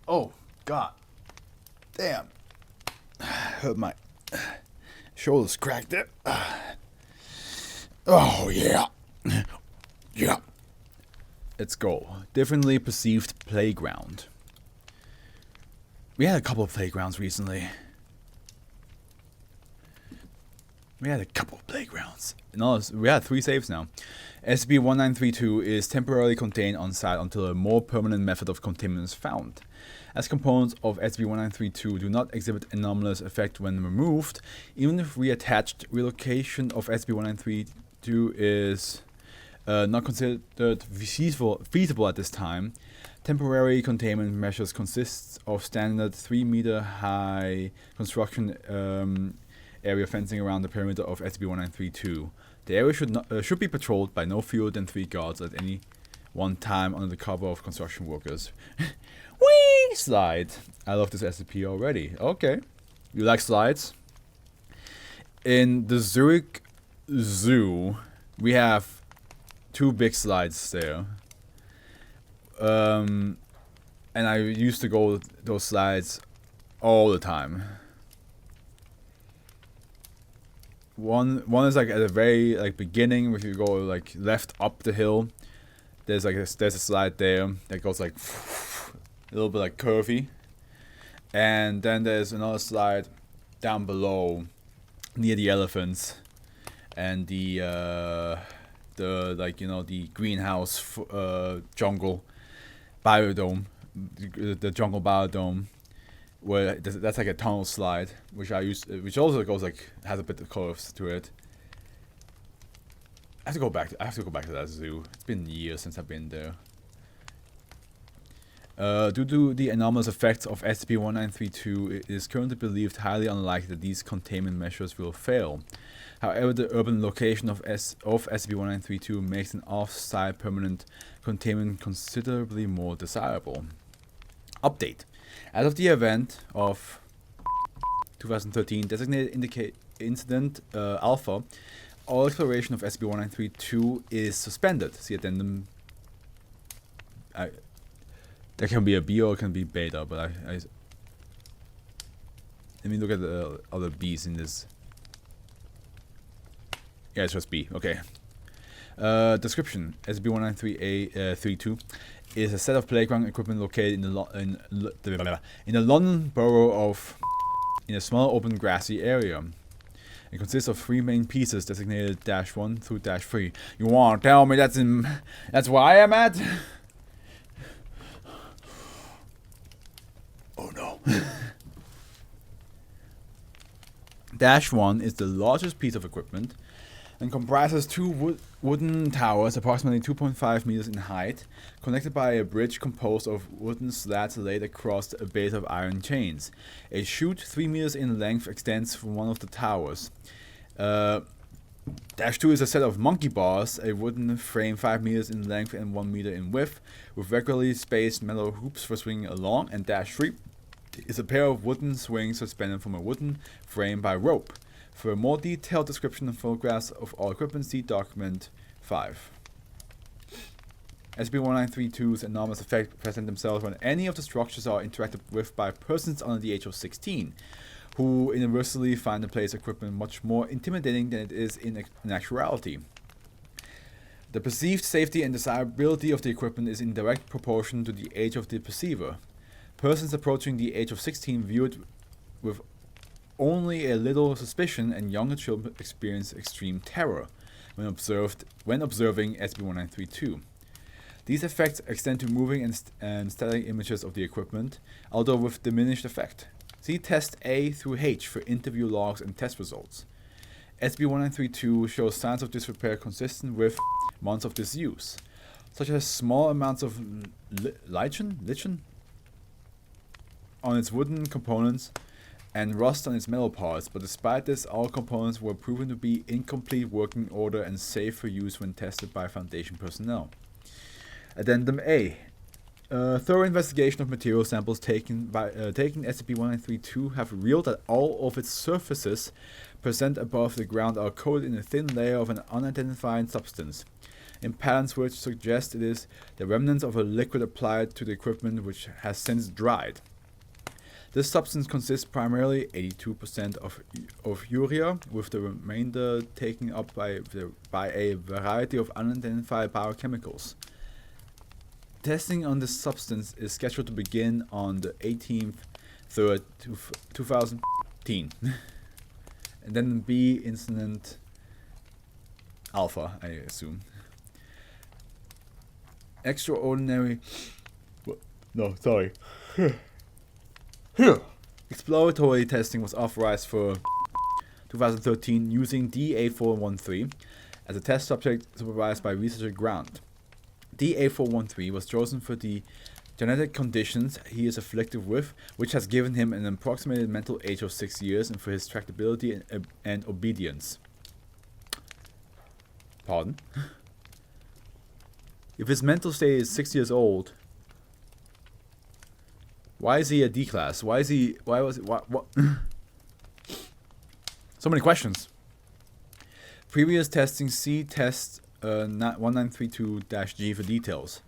Oh, God. Damn. Hurt my shoulders cracked there. Oh, yeah. Yeah. Let's go. Differently perceived playground. We had a couple of playgrounds recently. We had 3 saves now. SCP-1932 is temporarily contained on site until a more permanent method of containment is found. As components of SCP-1932 do not exhibit anomalous effect when removed, even if reattached, relocation of SCP-1932 is not considered feasible at this time. Temporary containment measures consist of standard 3-meter high construction area fencing around the perimeter of SCP-1932. The area should be patrolled by no fewer than 3 guards at any one time under the cover of construction workers. Whee! Slide. I love this SCP already. Okay. You like slides? In the Zurich Zoo, we have 2 big slides there. And I used to go those slides all the time. One is like at the very beginning, if you go like left up the hill, there's a slide there that goes like a little bit like curvy, and then there's another slide down below near the elephants and the greenhouse jungle biodome, the jungle biodome, where that's like a tunnel slide, which also goes has a bit of curves to it. I have to go back to that zoo. It's been years since I've been there. Due to the anomalous effects of SCP-1932, it is currently believed highly unlikely that these containment measures will fail. However, the urban location of SCP-1932 makes an off-site permanent containment considerably more desirable. Update. As of the event of 2013 designated Incident Alpha, all exploration of SCP-1932 is suspended. See addendum. That can be a B or it can be beta, but let me look at the other B's in this. Yeah, it's just B. Okay. Description: SCP-193-32 is a set of playground equipment located in the London borough of in a small open grassy area. It consists of 3 main pieces designated -1 through -3. You wanna tell me that's where I am at? Oh no. -1 is the largest piece of equipment and comprises 2 wooden towers approximately 2.5 meters in height, connected by a bridge composed of wooden slats laid across a base of iron chains. A chute 3 meters in length extends from one of the towers. -2 is a set of monkey bars, a wooden frame 5 meters in length and 1 meter in width, with regularly spaced metal hoops for swinging along, and -3 is a pair of wooden swings suspended from a wooden frame by rope. For a more detailed description and photographs of all equipment, see document 5. SCP-1932's anomalous effects present themselves when any of the structures are interacted with by persons under the age of 16, who universally find the place equipment much more intimidating than it is in actuality. The perceived safety and desirability of the equipment is in direct proportion to the age of the perceiver. Persons approaching the age of 16 view it with only a little suspicion, and younger children experience extreme terror when observing SCP-1932. These effects extend to moving and static images of the equipment, although with diminished effect. See Test A through H for interview logs and test results. SCP-1932 shows signs of disrepair consistent with months of disuse, such as small amounts of lichen on its wooden components and rust on its metal parts, but despite this, all components were proven to be in complete working order and safe for use when tested by Foundation personnel. Addendum A. Thorough investigation of material samples taken SCP-1932 have revealed that all of its surfaces present above the ground are coated in a thin layer of an unidentified substance. in patterns which suggest it is the remnants of a liquid applied to the equipment which has since dried. This substance consists primarily 82% of urea, with the remainder taken up by a variety of unidentified biochemicals. Testing on this substance is scheduled to begin on the 18th 3rd, 2015. And then B incident alpha, I assume. Extraordinary. No, sorry. Exploratory testing was authorized for 2013 using DA413 as a test subject supervised by researcher Grant. DA413 was chosen for the genetic conditions he is afflicted with, which has given him an approximated mental age of 6 years, and for his tractability and obedience. Pardon? If his mental state is 6 years old, why is he a D class? Why was it, what? So many questions. Previous testing, see test 1932-G for details.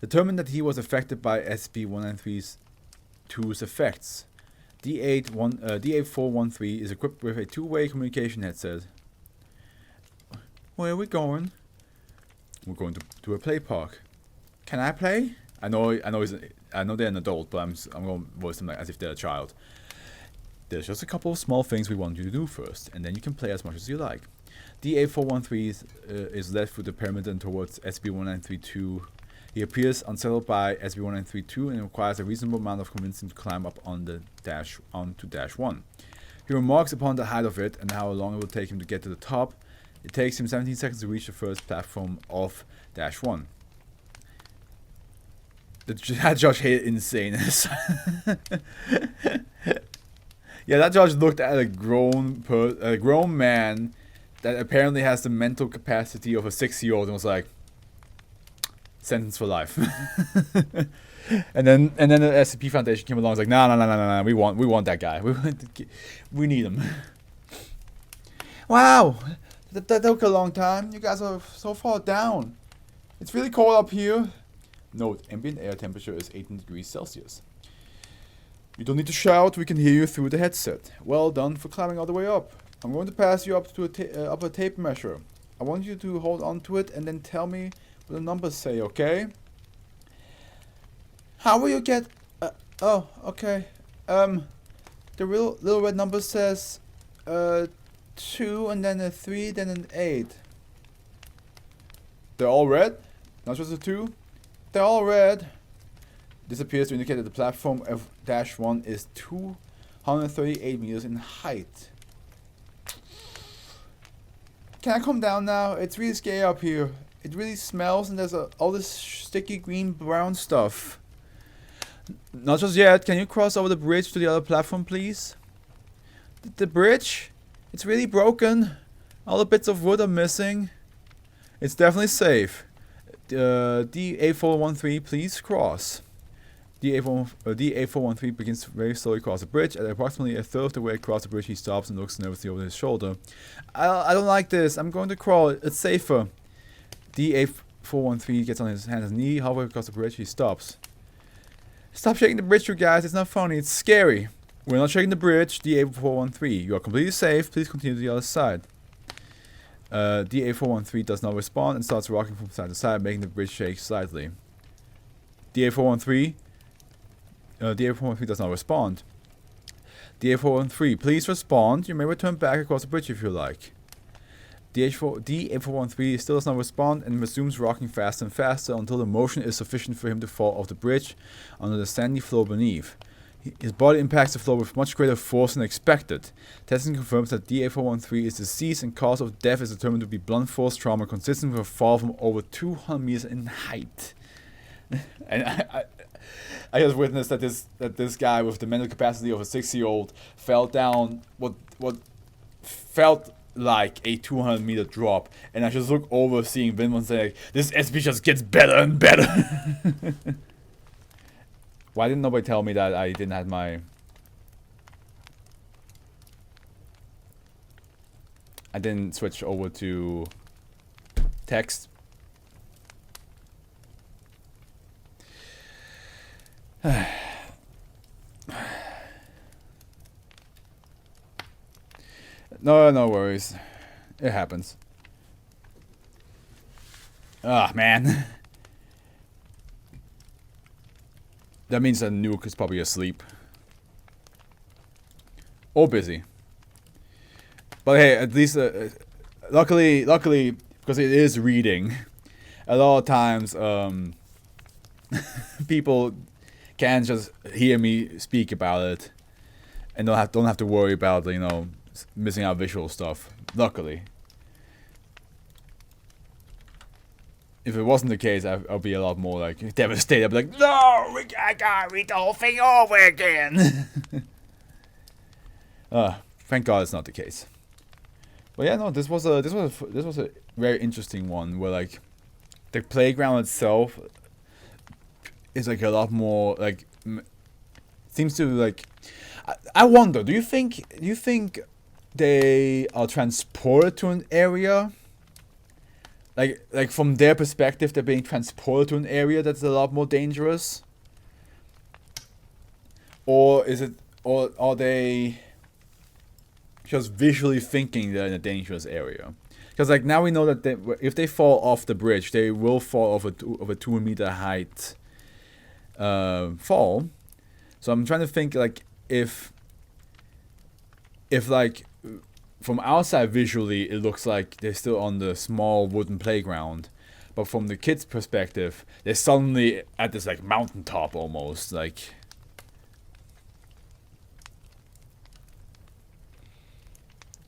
Determined that he was affected by SCP-1932's effects. D8413 is equipped with a two-way communication headset. Where are we going? We're going to a play park. Can I play? I know they're an adult, but I'm going to voice them like as if they're a child. There's just a couple of small things we want you to do first, and then you can play as much as you like. D8413 is led through the pyramid and towards SCP-1932. He appears unsettled by SCP-1932 and requires a reasonable amount of convincing to climb up onto -1. He remarks upon the height of it and how long it will take him to get to the top. It takes him 17 seconds to reach the first platform of -1. That judge hated insaneness. Yeah, that judge looked at a grown man that apparently has the mental capacity of a 6-year-old and was like, sentence for life. and then the SCP Foundation came along and was like, no, we want that guy. We need him. Wow, that took a long time. You guys are so far down. It's really cold up here. Note, ambient air temperature is 18 degrees Celsius. You don't need to shout, we can hear you through the headset. Well done for climbing all the way up. I'm going to pass you up to a tape measure. I want you to hold on to it and then tell me what the numbers say, okay? How will you get... oh, okay. The little red number says 2 and then a 3, then an 8. They're all red? Not just a 2? They're all red. This appears to indicate that the platform of -1 is 238 meters in height. Can I come down now? It's really scary up here. It really smells and there's all this sticky green brown stuff. Not just yet. Can you cross over the bridge to the other platform, please? The bridge? It's really broken. All the bits of wood are missing. It's definitely safe. D8413, please cross. D8413 begins to very slowly cross the bridge. At approximately a third of the way across the bridge, he stops and looks nervously over his shoulder. I don't like this. I'm going to crawl. It's safer. D8413 gets on his hands and knees. Halfway across the bridge, he stops. Stop shaking the bridge, you guys. It's not funny. It's scary. We're not shaking the bridge. D8413. You are completely safe. Please continue to the other side. D8413 does not respond and starts rocking from side to side, making the bridge shake slightly. D8413 does not respond. D8413, please respond. You may return back across the bridge if you like. D8413 still does not respond and resumes rocking faster and faster until the motion is sufficient for him to fall off the bridge onto the sandy floor beneath. His body impacts the floor with much greater force than expected. Testing confirms that D8413 is deceased and cause of death is determined to be blunt force trauma consistent with a fall from over 200 meters in height. And I just witnessed that this guy with the mental capacity of a 6-year-old fell down what felt like a 200-meter drop, and I just look over seeing Vinman say, like, this SCP just gets better and better. Why didn't nobody tell me that I didn't have my... I didn't switch over to text. No worries. It happens. Ah, man. That means that Nuke is probably asleep. Or busy. But hey, at least, luckily, because it is reading, a lot of times, people can just hear me speak about it, and don't have to worry about, you know, missing out visual stuff. Luckily. If it wasn't the case, I'll be a lot more like devastated. I'll be like, no, I gotta read the whole thing over again. Thank God it's not the case. But yeah, no, this was a very interesting one where like the playground itself is like a lot more like seems to like. I wonder. Do you think they are transported to an area? Like from their perspective, they're being transported to an area that's a lot more dangerous, or are they just visually thinking they're in a dangerous area? Because like now we know that if they fall off the bridge, they will fall off of a 2 meter height fall. So I'm trying to think like if like from outside visually it looks like they're still on the small wooden playground, but from the kids' perspective they're suddenly at this like mountaintop almost like.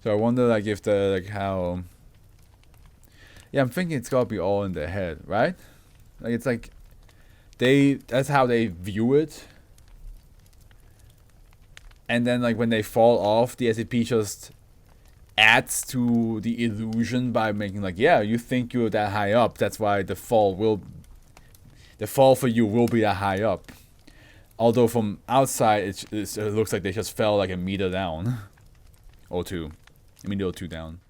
So I wonder like if the like how. Yeah, I'm thinking it's gotta be all in their head, right? Like it's like that's how they view it. And then like when they fall off, the SCP just adds to the illusion by making like, yeah, you think you're that high up, that's why the fall for you will be that high up. Although from outside it looks like they just fell like a meter down. Or 2. I mean, or 2 down.